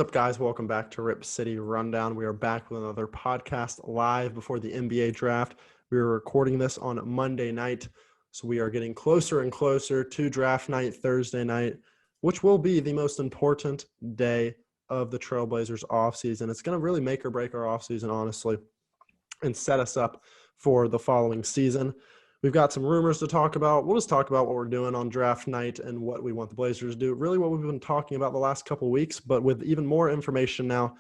up, guys? Welcome back to Rip City Rundown. We are back with another podcast live before the NBA draft. We are recording this on Monday night, so we are getting closer and closer to draft night, Thursday night, which will be the most important day of the Trailblazers offseason. It's going to really make or break our offseason, honestly, and set us up for the following season. We've got some rumors to talk about. We'll just talk about what we're doing on draft night and what we want the Blazers to do. Really what we've been talking about the last couple of weeks, but with even more information now.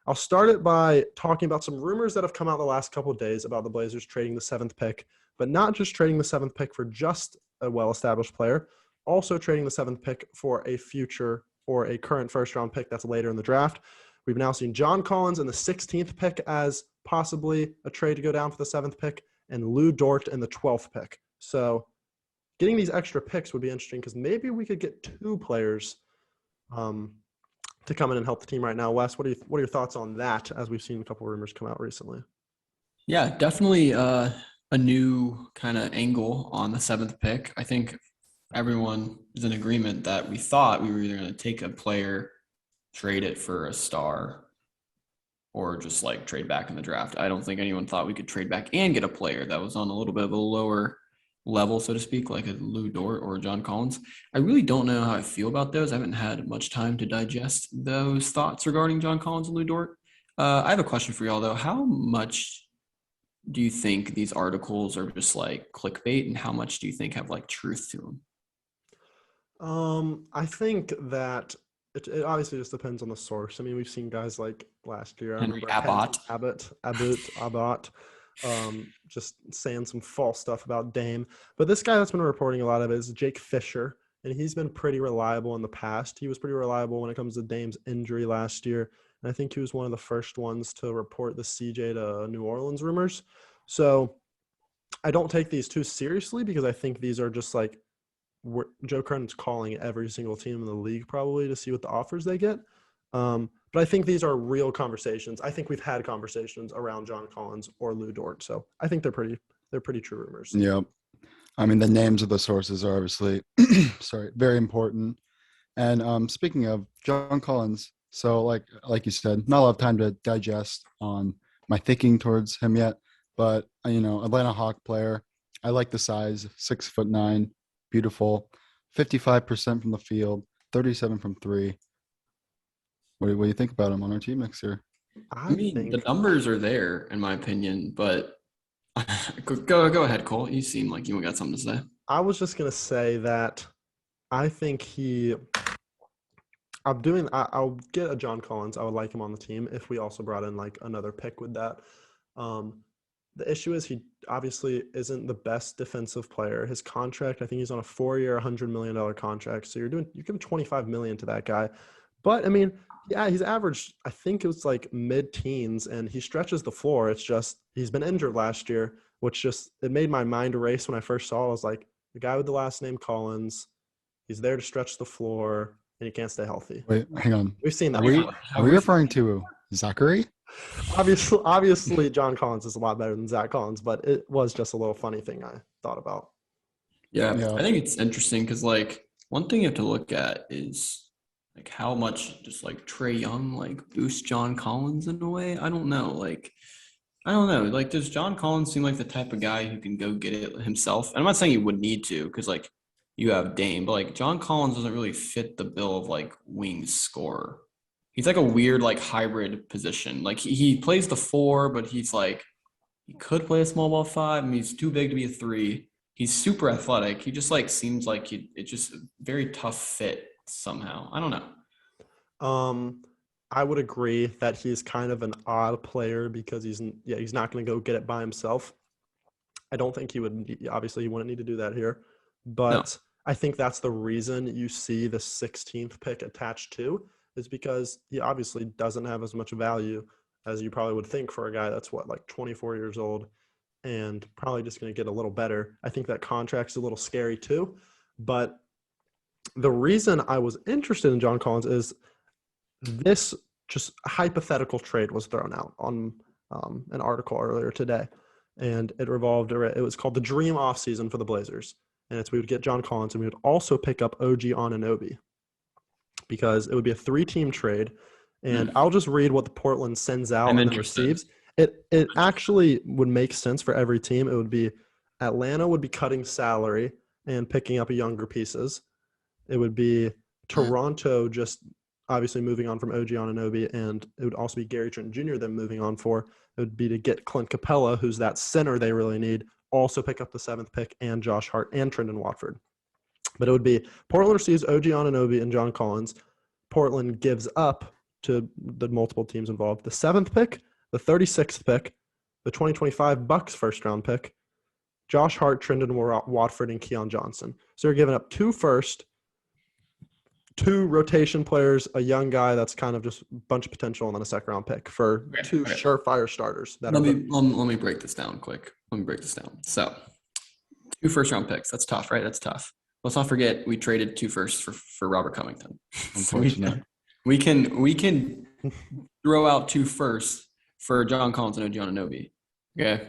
I'll start it by talking about some rumors that have come out the last couple of days about the Blazers trading the 7th pick, but not just trading the 7th pick for just a well-established player, also trading the 7th pick for a future or a current first-round pick that's later in the draft. We've now seen John Collins in the 16th pick as possibly a trade to go down for the 7th pick, and Lu Dort in the 12th pick. So getting these extra picks would be interesting because maybe we could get two players to come in and help the team right now. Wes, what are your thoughts on that as we've seen a couple of rumors come out recently? Yeah, definitely a new kind of angle on the 7th pick. I think everyone is in agreement that we thought we were either going to take a player, trade it for a star, or just like trade back in the draft. I don't think anyone thought we could trade back and get a player that was on a little bit of a lower level, so to speak, like a Lu Dort or John Collins. I really don't know how I feel about those. I haven't had much time to digest those thoughts regarding John Collins and Lu Dort. I have a question for y'all though. How much do you think these articles are just like clickbait, and how much do you think have like truth to them? I think that it obviously just depends on the source. I mean, we've seen guys like last year. Henry Abbott, just saying some false stuff about Dame. But this guy that's been reporting a lot of it is Jake Fisher, and he's been pretty reliable in the past. He was pretty reliable when it comes to Dame's injury last year, and I think he was one of the first ones to report the CJ to New Orleans rumors. So I don't take these too seriously because I think these are just like Joe Cronin's calling every single team in the league probably to see what the offers they get. But I think these are real conversations. I think we've had conversations around John Collins or Lu Dort. So I think they're pretty true rumors. Yep. I mean, the names of the sources are obviously very important. And speaking of John Collins, so like you said, not a lot of time to digest on my thinking towards him yet. But Atlanta Hawk player. I like the size, 6'9", beautiful, 55% from the field, 37 from three. What do you think about him on our team next year? I mean, the numbers are there, in my opinion, but go ahead, Cole. You seem like you got something to say. I was just going to say that I think I'll get a John Collins. I would like him on the team if we also brought in like another pick with that. The issue is he obviously isn't the best defensive player. His contract, I think he's on a 4-year, $100 million contract. So you're giving $25 million to that guy. But I mean, yeah, he's averaged, I think it was like mid-teens, and he stretches the floor. It's just he's been injured last year, which just it made my mind erase when I first saw it. I was like, the guy with the last name Collins, he's there to stretch the floor, and he can't stay healthy. Wait, hang on. We've seen that. Are we referring to Zachary? Obviously, John Collins is a lot better than Zach Collins, but it was just a little funny thing I thought about. Yeah. I think it's interesting because like one thing you have to look at is like how much just like Trae Young like boosts John Collins in a way. I don't know. Like does John Collins seem like the type of guy who can go get it himself? And I'm not saying he would need to because like you have Dame, but like John Collins doesn't really fit the bill of like wing scorer. He's like a weird, like hybrid position. Like he plays the 4, but he's like, he could play a small ball 5. I mean, he's too big to be a 3. He's super athletic. He just like seems like it's just a very tough fit somehow. I don't know. I would agree that he's kind of an odd player because he's not going to go get it by himself. I don't think he would. Obviously, he wouldn't need to do that here, but no. I think that's the reason you see the 16th pick attached to. Is because he obviously doesn't have as much value as you probably would think for a guy that's like 24 years old and probably just going to get a little better. I think that contract's a little scary too. But the reason I was interested in John Collins is this just hypothetical trade was thrown out on an article earlier today. And it was called the Dream Offseason for the Blazers. And we would get John Collins and we would also pick up OG Anunoby, because it would be a 3-team trade, And I'll just read what the Portland sends out I'm and then interested. receives. It actually would make sense for every team. It would be Atlanta would be cutting salary and picking up younger pieces. It would be Toronto just obviously moving on from OG Anunoby, and it would also be Gary Trent Jr. then moving on for. It would be to get Clint Capella, who's that center they really need, also pick up the 7th pick, and Josh Hart and Trendon Watford. But it would be Portland receives OG Anunoby and John Collins. Portland gives up to the multiple teams involved the 7th pick, the 36th pick, the 2025 Bucks first-round pick, Josh Hart, Trendon Watford, and Keon Johnson. So you're giving up 2 first, 2 rotation players, a young guy that's kind of just a bunch of potential, and then a second-round pick for 2 surefire starters. Let me break this down quick. Let me break this down. So 2 first-round picks. That's tough, right? That's tough. Let's not forget we traded 2 firsts for Robert Covington. Unfortunately. We can throw out 2 firsts for John Collins and OG Anunoby. Okay.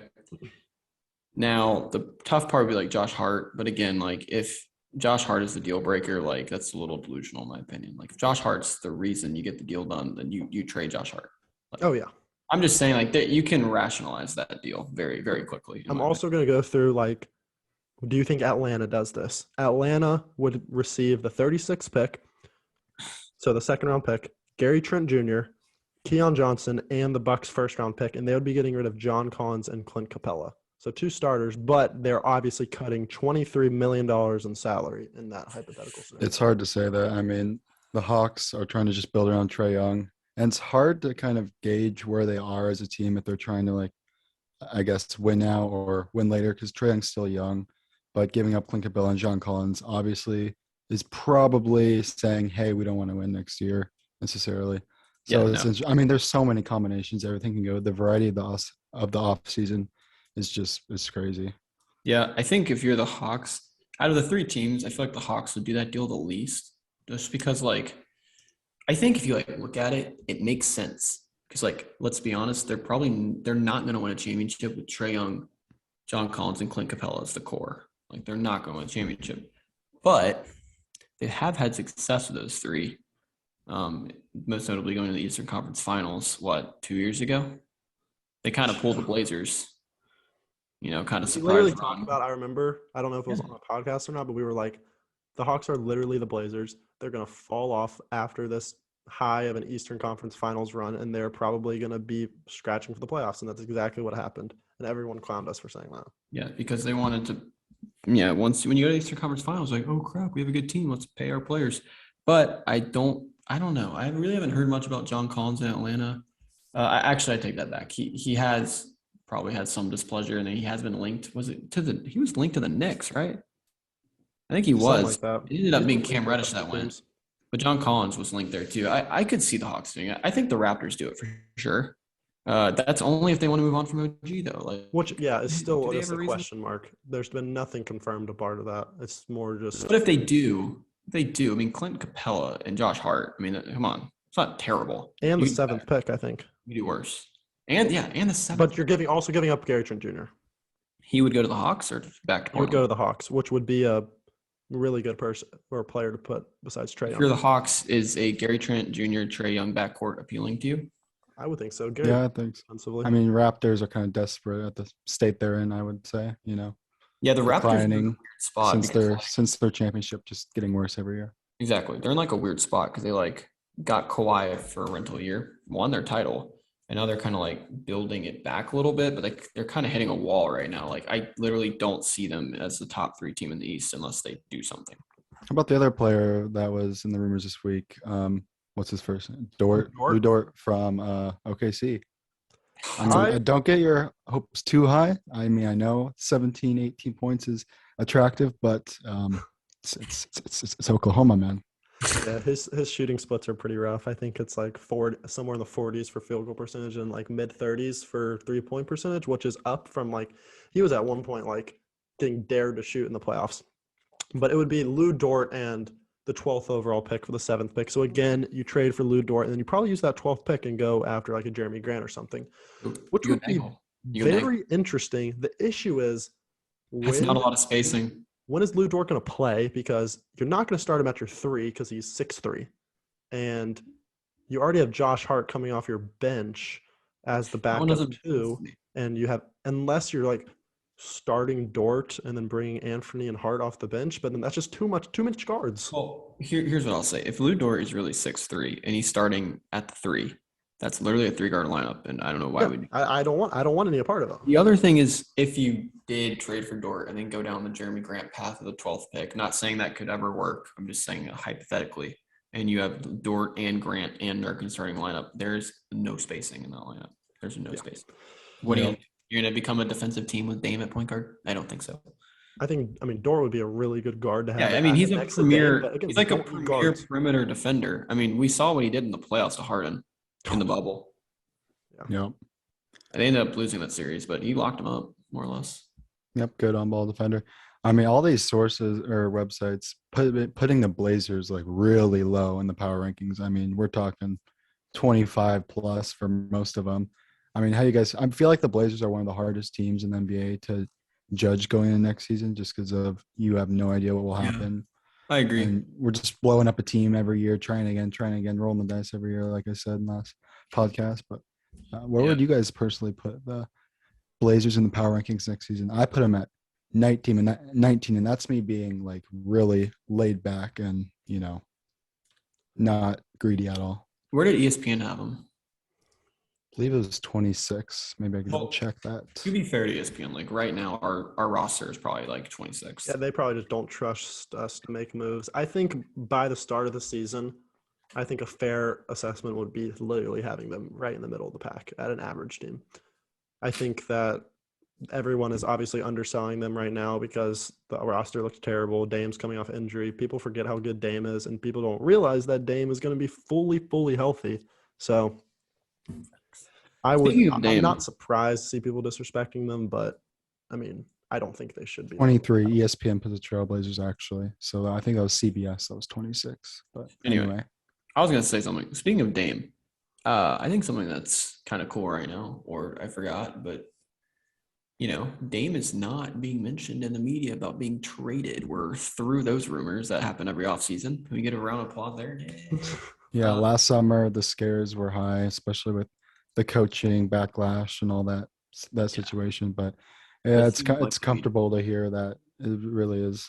Now the tough part would be like Josh Hart, but again, like if Josh Hart is the deal breaker, like that's a little delusional in my opinion. Like if Josh Hart's the reason you get the deal done, then you trade Josh Hart. Like, oh yeah. I'm just saying like that you can rationalize that deal very, very quickly. I'm also going to go through like, do you think Atlanta does this? Atlanta would receive the 36th pick, so the second-round pick, Gary Trent Jr., Keon Johnson, and the Bucks first-round pick, and they would be getting rid of John Collins and Clint Capella. So 2 starters, but they're obviously cutting $23 million in salary in that hypothetical scenario. It's hard to say that. I mean, the Hawks are trying to just build around Trae Young, and it's hard to kind of gauge where they are as a team if they're trying to, like, I guess, win now or win later because Trae Young's still young. But giving up Clint Capella and John Collins obviously is probably saying, hey, we don't want to win next year necessarily. So I mean, there's so many combinations. Everything can go. The variety of the off season is crazy. Yeah, I think if you're the Hawks, out of the 3 teams, I feel like the Hawks would do that deal the least, just because like I think if you like look at it, it makes sense. Because like let's be honest, they're not going to win a championship with Trae Young, John Collins, and Clint Capella as the core. Like they're not going to win a championship, but they have had success with those 3. Most notably going to the Eastern Conference Finals, 2 years ago? They kind of pulled the Blazers, kind of surprised. We literally talked about, I remember, I don't know if it was on a podcast or not, but we were like, the Hawks are literally the Blazers. They're going to fall off after this high of an Eastern Conference Finals run, and they're probably going to be scratching for the playoffs, and that's exactly what happened. And everyone clowned us for saying that. Yeah, because they wanted to when you go to the Eastern Conference Finals, like, oh crap, we have a good team. Let's pay our players. But I don't know. I really haven't heard much about John Collins in Atlanta. I take that back. He has probably had some displeasure, and then he has been linked. He was linked to the Knicks, right? I think he was. Like It ended up being Cam Reddish that went. But John Collins was linked there too. I could see the Hawks doing it. I think the Raptors do it for sure. That's only if they want to move on from OG though. Like, which is still just a question mark. There's been nothing confirmed a part of that. It's more just. But if they do. I mean, Clint Capella and Josh Hart. I mean, come on, it's not terrible. And the 7th pick, I think. You do worse. And the 7th. But you're also giving up Gary Trent Jr. He would go to the Hawks or back to Portland? He would go to the Hawks, which would be a really good person or a player to put besides Trae Young. If you're the Hawks, is a Gary Trent Jr. Trae Young backcourt appealing to you? I would think so. Yeah, I think so. I mean, Raptors are kind of desperate at the state they're in, I would say, Yeah, the Raptors are in a weird spot since their championship just getting worse every year. Exactly. They're in like a weird spot because they like got Kawhi for a rental year, won their title, and now they're kind of like building it back a little bit, but they're kind of hitting a wall right now. Like I literally don't see them as the top 3 team in the East unless they do something. How about the other player that was in the rumors this week? What's his first name? Lou Dort from OKC. I mean, don't get your hopes too high. I mean, I know 17, 18 points is attractive, but it's Oklahoma, man. Yeah, his shooting splits are pretty rough. I think it's like somewhere in the 40s for field goal percentage and like mid 30s for 3-point percentage, which is up from like he was at one point like getting dared to shoot in the playoffs. But it would be Lou Dort and the 12th overall pick for the 7th pick. So again, you trade for Lou Dort and then you probably use that 12th pick and go after like a Jeremy Grant or something, which would be very interesting. The issue is it's not a lot of spacing. When is Lou Dort going to play? Because you're not going to start him at your 3 because he's 6'3", and you already have Josh Hart coming off your bench as the That one backup doesn't. too, and you have unless you're like starting Dort and then bringing Anthony and Hart off the bench, but then that's just too much guards. Well, here's what I'll say. If Lou Dort is really 6'3" and he's starting at the 3, that's literally a 3-guard lineup, and I don't know why Yeah, we. I don't want any part of it. The other thing is, if you did trade for Dort and then go down the Jeremy Grant path of the 12th pick, not saying that could ever work. I'm just saying hypothetically, and you have Dort and Grant and Nurkin starting lineup, there's no spacing in that lineup. There's no space. What are you? You're gonna become a defensive team with Dame at point guard? I don't think so. I mean, Dort would be a really good guard to have. Yeah, I mean, he's a next to Dame, premier. but again, He's like a don't need premier guards. perimeter defender. I mean, we saw what he did in the playoffs to Harden in the bubble. Yep. They ended up losing that series, but he locked him up more or less. Yep. Good on ball defender. I mean, all these sources or websites putting the Blazers like really low in the power rankings. I mean, we're talking 25 plus for most of them. I mean, how you guys? I feel like the Blazers are one of the hardest teams in the NBA to judge going into next season, just because of you have no idea what will happen. I agree. And we're just blowing up a team every year, trying again, rolling the dice every year, like I said in last podcast. But where would you guys personally put the Blazers in the power rankings next season? I put them at 19, and that's me being like really laid back and not greedy at all. Where did ESPN have him? I believe it was 26. Maybe I can Well, check that. To be fair to ESPN, like right now, our roster is probably like 26. Yeah, they probably just don't trust us to make moves. I think by the start of the season, I think a fair assessment would be literally having them right in the middle of the pack at an average team. I think that everyone is obviously underselling them right now because the roster looks terrible. Dame's coming off injury. People forget how good Dame is, and people don't realize that Dame is going to be fully healthy. So Speaking of I'm Dame, not surprised to see people disrespecting them, but I mean, I don't think they should be. 23. ESPN put the Trailblazers actually. So I think that was CBS. That was 26. But anyway. I was gonna say something. Speaking of Dame, I think something that's kind of cool right now, or I forgot, but Dame is not being mentioned in the media about being traded. We're through those rumors that happen every offseason. Can we get a round of applause there? Yeah, last summer the scares were high, especially with the coaching backlash and all that situation. But yeah, it's comfortable to hear that it really is.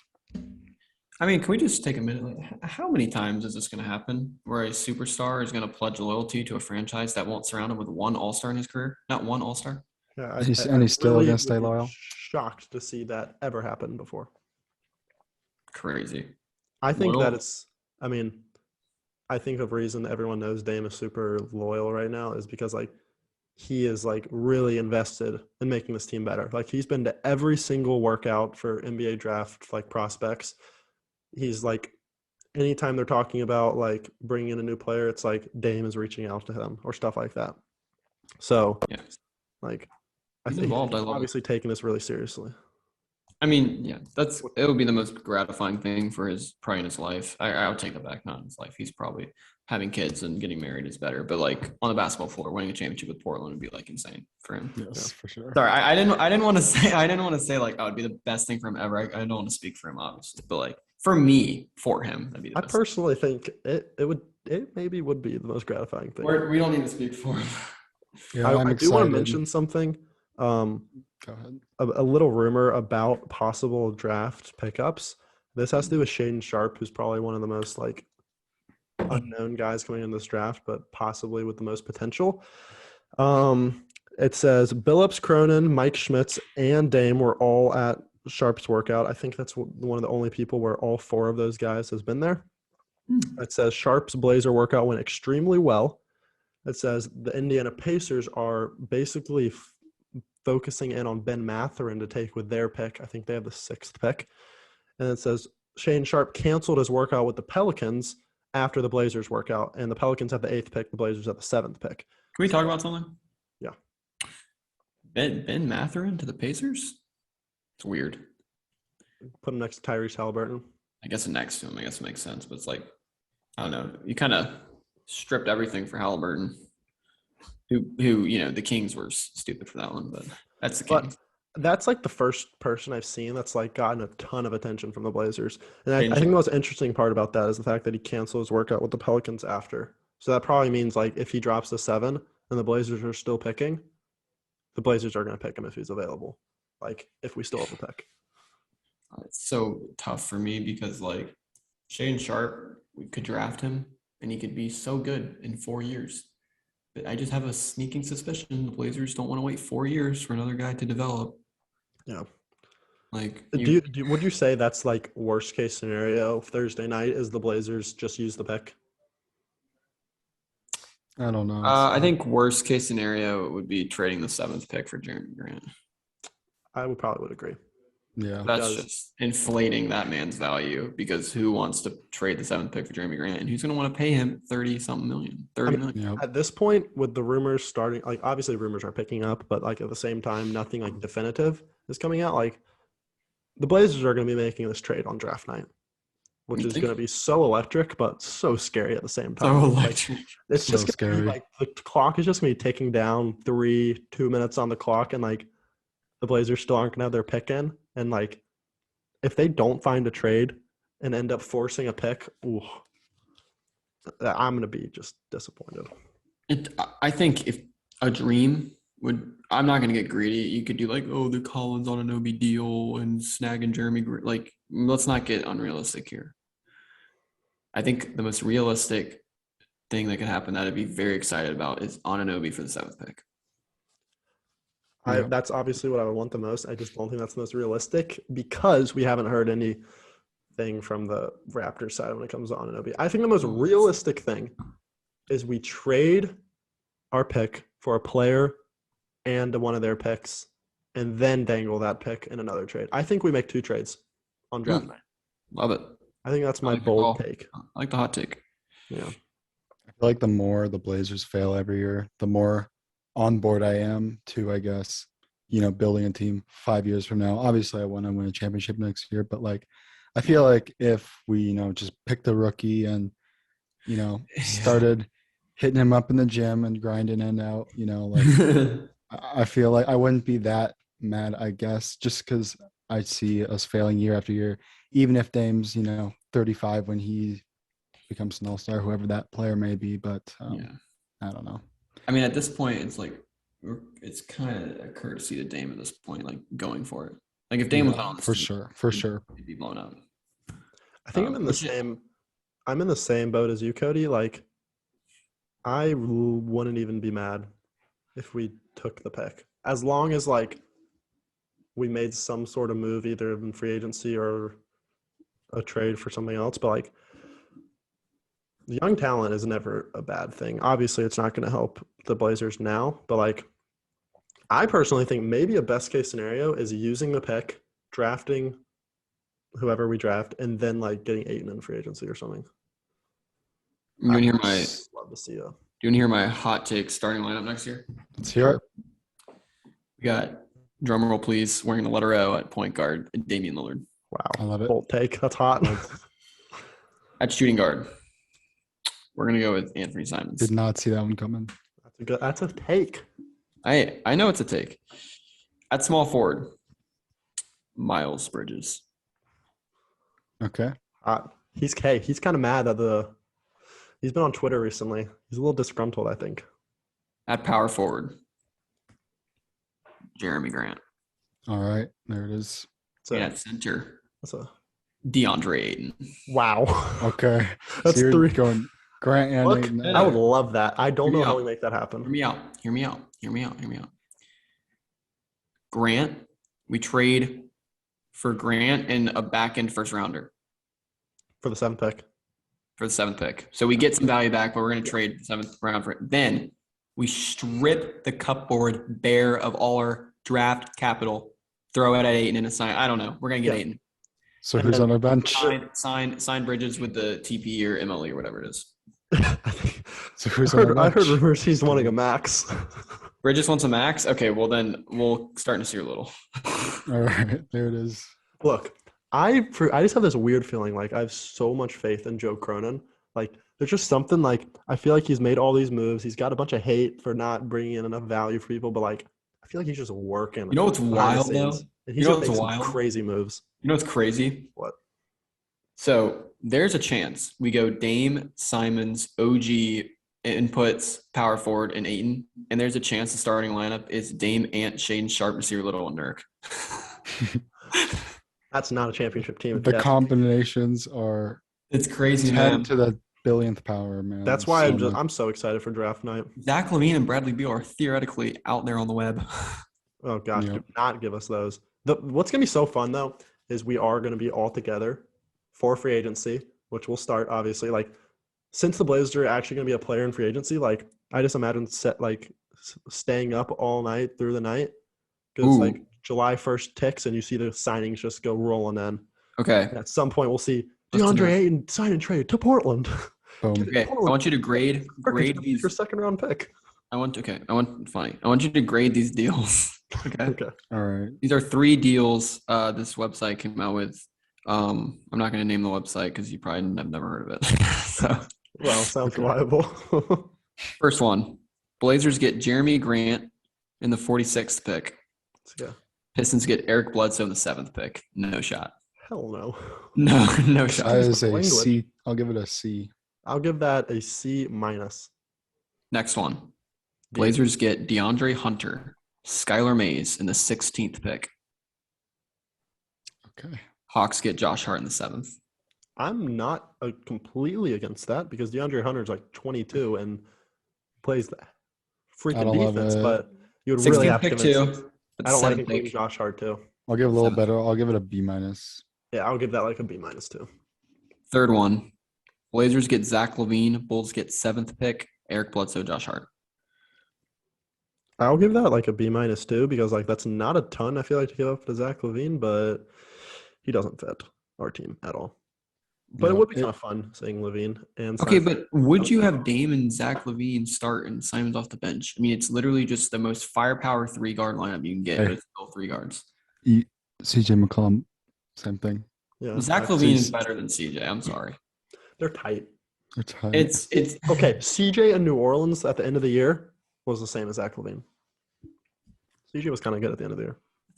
I mean, can we just take a minute? Like, how many times is this going to happen where a superstar is going to pledge loyalty to a franchise that won't surround him with one All-Star in his career? Not one All-Star. Yeah, And he's still really going to stay would be loyal. Shocked to see that ever happen before. Crazy. I think Well- that it's. I mean, I think the reason everyone knows Dame is super loyal right now is because like he is like really invested in making this team better. Like he's been to every single workout for NBA draft like prospects. He's like, anytime they're talking about like bringing in a new player, it's like Dame is reaching out to him or stuff like that. So, Yeah. like, I He's think involved. I he's love it. obviously taking this really seriously. I mean, yeah, it would be the most gratifying thing for probably in his life. I'll take it back, not in his life. He's probably having kids and getting married is better. But like on the basketball floor, winning a championship with Portland would be like insane for him. Yes, for sure. Sorry, I didn't want to say like oh, it'd be the best thing for him ever. I don't want to speak for him, obviously, but like for him, that'd be the I best. personally think it maybe would be the most gratifying thing. We don't need to speak for him. Yeah, I I'm do want to excited. mention something. Go ahead. A little rumor about possible draft pickups. This has to do with Shaden Sharp, who's probably one of the most like unknown guys coming in this draft, but possibly with the most potential. It says Billups, Cronin, Mike Schmitz, and Dame were all at Sharp's workout. I think that's one of the only people where all four of those guys has been there. It says Sharp's Blazer workout went extremely well. It says the Indiana Pacers are basically focusing in on Ben Mathurin to take with their pick. I think they have the 6th pick. And it says Shane Sharp canceled his workout with the Pelicans after the Blazers workout, and the Pelicans have the 8th pick, the Blazers have the 7th pick. Can we talk about something? Yeah. Ben Mathurin to the Pacers? It's weird. Put him next to Tyrese Halliburton. I guess next to him, I guess it makes sense. But it's like, I don't know. You kind of stripped everything for Halliburton. Who the Kings were stupid for that one, but that's the Kings. But that's like the first person I've seen that's like gotten a ton of attention from the Blazers. And I think the most interesting part about that is the fact that he canceled his workout with the Pelicans after So that probably means like if he drops to 7 and the Blazers are still picking, the Blazers are going to pick him if he's available. Like if we still have a pick. It's so tough for me because like Shaden Sharp, we could draft him and he could be so good in 4 years. But I just have a sneaking suspicion the Blazers don't want to wait 4 years for another guy to develop. Yeah. Like, Would you say that's like worst case scenario Thursday night is the Blazers just use the pick? I don't know. I think worst case scenario would be trading the 7th pick for Jeremy Grant. I would agree. Yeah. That's just inflating that man's value because who wants to trade the 7th pick for Jeremy Grant? And who's going to want to pay him 30 million? Yeah. At this point, with the rumors starting, like obviously rumors are picking up, but like at the same time, nothing like definitive is coming out. Like the Blazers are going to be making this trade on draft night, which is going to be so electric, but so scary at the same time. So Like, electric. it's So just gonna scary. be like the clock is just going to be ticking down 2 minutes on the clock, and like the Blazers still aren't going to have their pick in. And like if they don't find a trade and end up forcing a pick, ooh, I'm going to be just disappointed. I think if a dream would, I'm not going to get greedy. You could do like, oh, the Collins on Anunoby deal and snagging Jeremy. Like, let's not get unrealistic here. I think the most realistic thing that could happen that I'd be very excited about is Anunoby for the 7th pick. Yeah. That's obviously what I would want the most. I just don't think that's the most realistic because we haven't heard anything from the Raptors side when it comes to Anunoby. I think the most realistic thing is we trade our pick for a player and one of their picks and then dangle that pick in another trade. I think we make 2 trades on draft night. Love it. I think that's my like the call. bold take. I like the hot take. Yeah. I feel like the more the Blazers fail every year, the more on board I am to, I guess, building a team 5 years from now. Obviously, I want to win a championship next year, but like, I feel like if we, just picked a rookie and, started hitting him up in the gym and grinding in and out, like, I feel like I wouldn't be that mad, I guess, just because I see us failing year after year, even if Dame's, 35 when he becomes an all-star, whoever that player may be. But I don't know. I mean, at this point, it's like it's kind of a courtesy to Dame at this point, like going for it. Like if Dame was on this for team, sure, he'd be blown up. I think I'm in the same boat as you, Cody. Like I wouldn't even be mad if we took the pick. As long as like we made some sort of move either in free agency or a trade for something else, but like the young talent is never a bad thing. Obviously, it's not going to help the Blazers now, but like I personally think maybe a best case scenario is using the pick, drafting whoever we draft, and then like getting Ayton in free agency or something. You want to hear I'd my? just love to see Do you want to hear my hot take starting lineup next year? Let's hear it. We got drum roll, please. Wearing the letter O at point guard, Damian Lillard. Wow, I love it. bold take. That's hot. At shooting guard, we're gonna go with Anthony Simons. Did not see that one coming. That's a take. I know it's a take. At small forward, Miles Bridges. Okay. He's kind of mad that he's been on Twitter recently. He's a little disgruntled, I think. At power forward, Jeremy Grant. All right. There it is. And at center, That's a DeAndre Ayton. wow. Okay. That's So you're 3. going Grant and Look, Ayton. I would love that. I don't Hear me know how out. we make that Hear happen. me out. Grant, we trade for Grant and a back end first rounder For the 7th pick. for the 7th pick. So we get some value back, but we're going to trade the 7th round for it. Then we strip the cupboard bare of all our draft capital, throw it at Ayton and assign. I don't know. We're going to get Yeah. Ayton. So who's on our bench? Sign Bridges with the TP or MLE or whatever it is. So who's on our I heard bench? rumors he's wanting a max. Bridges wants a max? Okay, well then we'll start to see a little. All right. There it is. Look, I just have this weird feeling like I have so much faith in Joe Cronin. Like there's just something like I feel like he's made all these moves. He's got a bunch of hate for not bringing in enough value for people, but like I feel like he's just working. You know what's behind the wild, scenes, though? and he's You know gonna what's make some wild? crazy moves. You know what's crazy? What? So there's a chance we go Dame, Simons, OG, inputs, power forward, and Aiton. And there's a chance the starting lineup is Dame, Ant, Shaden Sharp, Nasir Little, and Nurk. That's not a championship team. if The you ask me. combinations are It's crazy, 10 man. to the billionth power, man. That's There's why so much. I'm so excited for draft night. Zach LaVine and Bradley Beal are theoretically out there on the web. Oh gosh, Yep. do not give us those. What's gonna be so fun though is we are gonna be all together for free agency, which will start obviously. Like since the Blazers are actually gonna be a player in free agency, like I just imagine staying up all night through the night because Ooh. like July 1st ticks and you see the signings just go rolling in. Okay. And at some point we'll see What's the DeAndre next? Ayton sign and trade to Portland. Boom. Okay. I want you to grade Your these. second round pick. I want you to grade these deals. Okay. Okay. All right. These are 3 deals this website came out with. I'm not going to name the website because you probably have never heard of it. So, Well, sounds Okay. reliable. first one, Blazers get Jeremy Grant in the 46th pick. Yeah. Pistons get Eric Bledsoe in the 7th pick. No shot. Hell no. No That shot. is a language. C. I'll give it a C. I'll give that a C minus. Next one, Blazers get DeAndre Hunter, Skylar Mays in the 16th pick. Okay. Hawks get Josh Hart in the 7th. I'm not completely against that because DeAndre Hunter's like 22 and plays the I freaking don't love defense, it. but you would really 16th have to pick convince. too. I don't like 7th including pick. Josh Hart too. I'll give it a little 7th. better. I'll give it a B minus. Yeah, I'll give that like a B minus too. Third one, Blazers get Zach LaVine. Bulls get 7th pick. Eric Bledsoe, Josh Hart. I'll give that like a B minus too because like that's not a ton I feel like to give up to Zach LaVine, but he doesn't fit our team at all. But it Yeah, would be kind of fun seeing LaVine and Okay, Simons. but would you have Dame and Zach LaVine start and Simons off the bench? I mean, it's literally just the most firepower 3-guard lineup you can get, Hey. but it's still 3 guards. CJ McCollum, same thing. Yeah, Zach I- LaVine is better than CJ. I'm sorry. they're tight. It's high. It's Okay, CJ in New Orleans at the end of the year was the same as Zach LaVine. CJ was kind of good at the end of the year.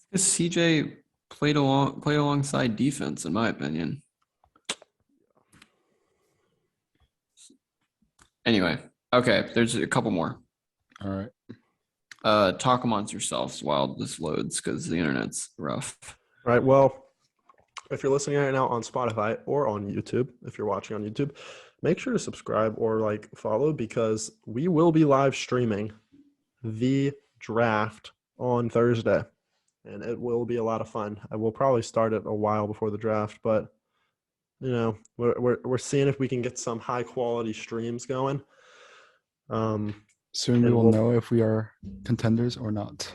because CJ played alongside defense, in my opinion. Anyway, okay, there's a couple more. All right. Talk amongst yourselves while this loads because the internet's rough. All right. Well, if you're listening right now on Spotify or on YouTube, if you're watching on YouTube, make sure to subscribe or like follow because we will be live streaming the draft on Thursday, and it will be a lot of fun. I will probably start it a while before the draft, but you know, we're seeing if we can get some high quality streams going. Soon we And will we'll- know if we are contenders or not.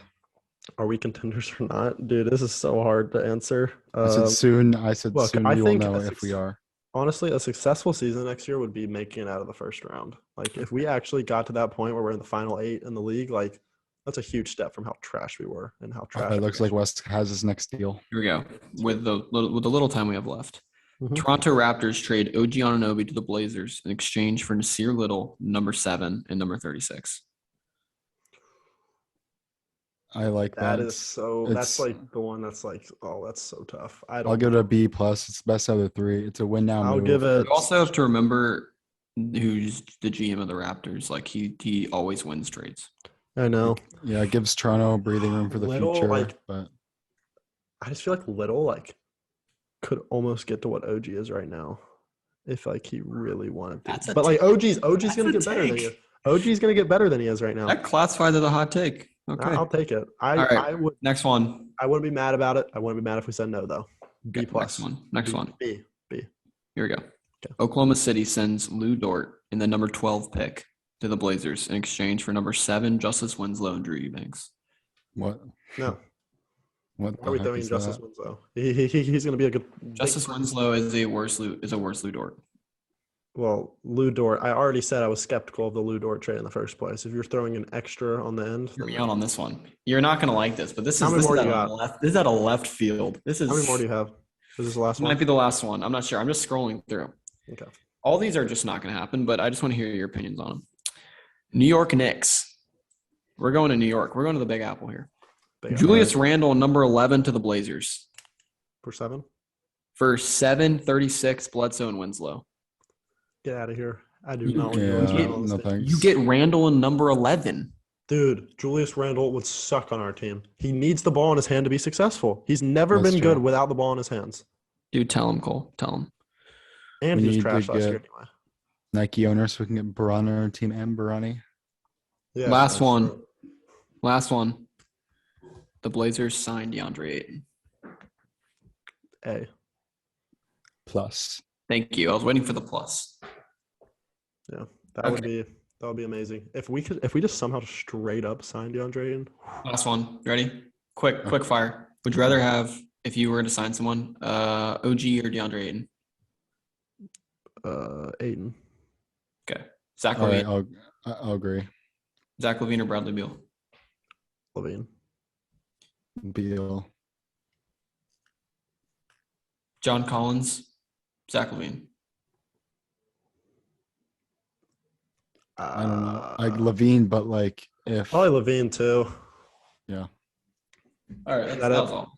Are we contenders or not, dude? This is so hard to answer. I said soon. I said look, soon I we will think know a if we are. Honestly, a successful season next year would be making it out of the first round. Like if we actually got to that point where we're in the final 8 in the league, like that's a huge step from how trash we were and how trash. It looks like West has his next deal. Here we go. With the little time we have left. Mhm. Toronto Raptors trade OG Anunoby to the Blazers in exchange for Nasir Little, number 7 and number 36. I like that. That is so. That's it's- like the one that's like, oh, that's so tough. I don't. I'll give it a B plus. It's the best out of the 3. It's a win now. I'll move. give it. You also have to remember who's the GM of the Raptors. Like he always wins trades. I know. Yeah, it gives Toronto breathing room for the Little, future. like- but I just feel like Little like could almost get to what OG is right now, if like he really wanted to. That's a But like OG's That's gonna a get better than he take. is. OG's gonna get better than he is right now. That classifies as a hot take. Okay. I'll take it. All right. I would. Next one. I wouldn't be mad about it. I wouldn't be mad if we said no though. B Okay, plus. Next B, one. B. Here we go. Oklahoma City sends Lou Dort in the number 12 pick to the Blazers in exchange for number 7 Justice Winslow and Drew Eubanks. what? No. What Why are we the heck throwing is Justice that? Winslow? He's going to be a good. Justice Winslow is a worse Lou Dort. Well, Lou Dort. I already said I was skeptical of the Lou Dort trade in the first place. If you're throwing an extra on the end, Hear me out on this one. You're not going to like this, but this How is many this more is do you at a got? left. This is at a left field. This is how many more do you have? Is this the last This might one? be the last one. I'm not sure. I'm just scrolling through. Okay. All these are just not going to happen, but I just want to hear your opinions on them. New York Knicks. We're going to New York. We're going to the Big Apple here. Big Julius Randle, number 11 to the Blazers for 7. for 7, 36, Bledsoe, and Winslow. Get out of here. I do not want Yeah, Julius you Randle on this no team. thanks. You get Randall in number 11. Dude, Julius Randle would suck on our team. He needs the ball in his hand to be successful. He's never That's been good true. without the ball in his hands. Dude, tell him, Cole. Tell him. And We he was need to trash last year get- anyway. Nike owner so we can get Braun on our team and Barani. Yeah, Last for one. sure. Last one. The Blazers signed DeAndre Ayton. A. Plus. Thank you. I was waiting for the plus. That would be amazing. If we just somehow straight up sign DeAndre Ayton. Last one. Ready? Quick fire. Would you rather have, if you were to sign someone, OG or DeAndre Ayton? Ayton. Okay. Zach All right, Levine. I'll agree. Zach Levine or Bradley Beal? Levine. Beal. John Collins, Zach Levine. I don't know. Like Levine, but like if Probably Levine too. yeah. All right. That That it? was all.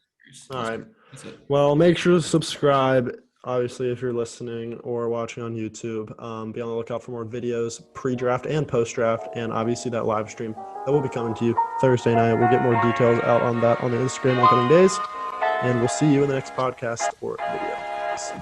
All right. That's it. Well, make sure to subscribe. Obviously, if you're listening or watching on YouTube, be on the lookout for more videos, pre-draft and post-draft, and obviously that live stream that will be coming to you Thursday night. We'll get more details out on that on the Instagram in the coming days, and we'll see you in the next podcast or video. Peace.